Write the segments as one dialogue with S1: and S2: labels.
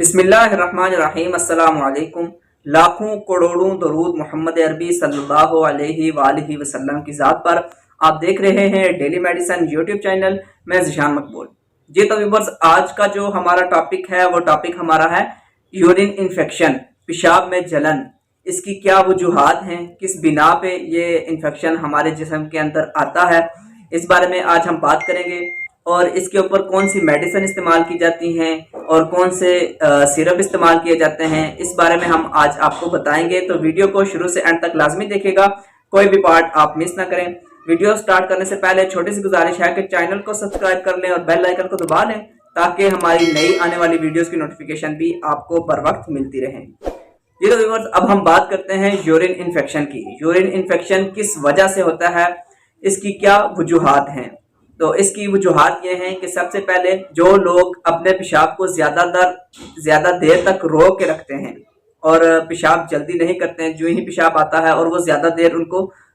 S1: बिस्मिल्लाहिर्रहमानिर्रहीम। अस्सलाम वालेकुम। लाखों करोड़ों दरूद मोहम्मद अरबी सल्लल्लाहु अलैहि वसल्लम की ज़ात पर। आप देख रहे हैं डेली मेडिसिन यूट्यूब चैनल। मैं ज़िशान मकबूल। जी तो व्यूअर्स, आज का जो हमारा टॉपिक है वो टॉपिक हमारा है यूरिन इन्फेक्शन, पेशाब में जलन। इसकी क्या वजूहात हैं, किस बिना पे ये इन्फेक्शन हमारे जिस्म के अंदर आता है, इस बारे में आज हम बात करेंगे। और इसके ऊपर कौन सी मेडिसिन इस्तेमाल की जाती हैं और कौन से सिरप इस्तेमाल किए जाते हैं, इस बारे में हम आज आपको बताएंगे। तो वीडियो को शुरू से एंड तक लाजमी देखिएगा, कोई भी पार्ट आप मिस ना करें। वीडियो स्टार्ट करने से पहले छोटी सी गुजारिश है कि चैनल को सब्सक्राइब कर लें और बेल आइकन को दबा लें ताकि हमारी नई आने वाली वीडियोस की नोटिफिकेशन भी आपको बर वक्त मिलती रहे। ये तो व्यूअर्स, अब हम बात करते हैं यूरिन इन्फेक्शन की। यूरिन इन्फेक्शन किस वजह से होता है, इसकी क्या वजूहात हैं। तो इसकी वजूहात ये हैं कि सबसे पहले जो लोग अपने पेशाब को ज़्यादा देर तक रोक के रखते हैं और पेशाब जल्दी नहीं करते हैं, जो ही पेशाब आता है और वो ज़्यादा देर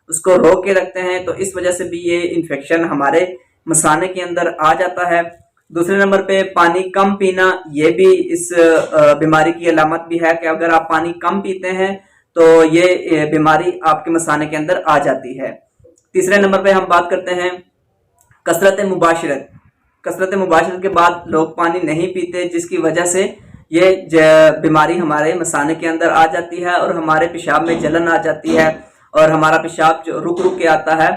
S1: उसको रोक के रखते हैं, तो इस वजह से भी ये इन्फेक्शन हमारे मसाने के अंदर आ जाता है। दूसरे नंबर पे पानी कम पीना, ये भी इस बीमारी की अलामत भी है कि अगर आप पानी कम पीते हैं तो ये बीमारी आपके मसाने के अंदर आ जाती है। तीसरे नंबर पे हम बात करते हैं कसरत मुबाशरत। कसरत मुबाशरत के बाद लोग पानी नहीं पीते, जिसकी वजह से ये बीमारी हमारे मसाने के अंदर आ जाती है और हमारे पेशाब में जलन आ जाती है और हमारा पेशाब जो रुक रुक के आता है।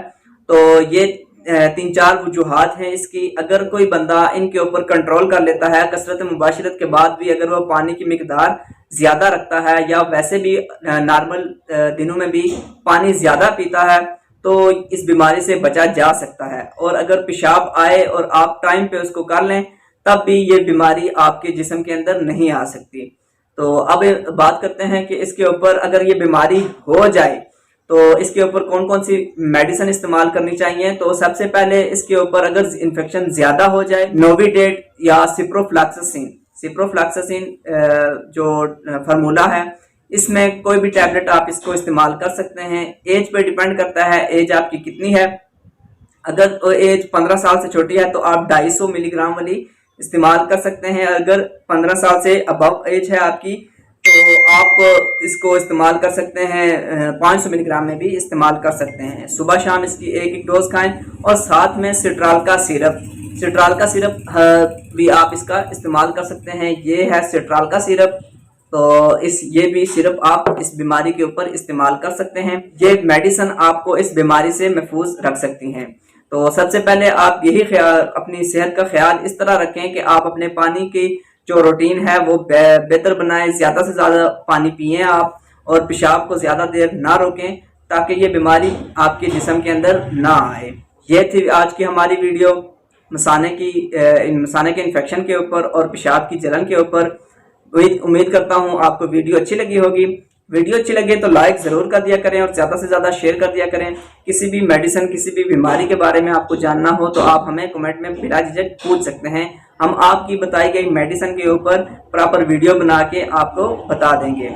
S1: तो ये 3-4 वजूहात हैं इसकी। अगर कोई बंदा इनके ऊपर कंट्रोल कर लेता है, कसरत मुबाशरत के बाद भी अगर वो पानी की मिकदार ज़्यादा रखता है या वैसे भी नॉर्मल दिनों में भी पानी ज़्यादा पीता है, तो इस बीमारी से बचा जा सकता है। और अगर पेशाब आए और आप टाइम पे उसको कर लें, तब भी ये बीमारी आपके जिस्म के अंदर नहीं आ सकती। तो अब बात करते हैं कि इसके ऊपर अगर ये बीमारी हो जाए तो इसके ऊपर कौन कौन सी मेडिसिन इस्तेमाल करनी चाहिए। तो सबसे पहले इसके ऊपर अगर इन्फेक्शन ज़्यादा हो जाए, नोविडेट या सिप्रोफ्लॉक्सासिन जो फार्मूला है, इसमें कोई भी टैबलेट आप इसको इस्तेमाल कर सकते हैं। एज पे डिपेंड करता है, एज आपकी कितनी है। अगर एज 15 साल से छोटी है तो आप 250 मिलीग्राम वाली इस्तेमाल कर सकते हैं। अगर 15 साल से अबव एज है आपकी तो आप इसको इस्तेमाल कर सकते हैं, 500 मिलीग्राम में भी इस्तेमाल कर सकते हैं। सुबह शाम इसकी एक डोज खाएं और साथ में सिट्राल का सिरप भी आप इसका इस्तेमाल कर सकते हैं। ये है सिट्राल का सिरप। तो ये भी सिर्फ आप इस बीमारी के ऊपर इस्तेमाल कर सकते हैं। ये मेडिसिन आपको इस बीमारी से महफूज रख सकती हैं। तो सबसे पहले आप यही अपनी सेहत का ख्याल इस तरह रखें कि आप अपने पानी की जो रूटीन है वो बेहतर बनाएं। ज़्यादा से ज़्यादा पानी पिएं आप, और पेशाब को ज़्यादा देर ना रोकें ताकि ये बीमारी आपके जिस्म के अंदर ना आए। ये थी आज की हमारी वीडियो मसाने के इन्फेक्शन के ऊपर और पेशाब की जलन के ऊपर। उम्मीद करता हूँ आपको वीडियो अच्छी लगी होगी। वीडियो अच्छी लगे तो लाइक ज़रूर कर दिया करें और ज़्यादा से ज़्यादा शेयर कर दिया करें। किसी भी मेडिसिन, किसी भी बीमारी के बारे में आपको जानना हो तो आप हमें कमेंट में बिला झिझक पूछ सकते हैं। हम आपकी बताई गई मेडिसिन के ऊपर प्रॉपर वीडियो बना के आपको बता देंगे।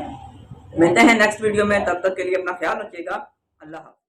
S1: मिलते हैं नेक्स्ट वीडियो में, तब तक के लिए अपना ख्याल रखिएगा। अल्लाह हाफ़िज़।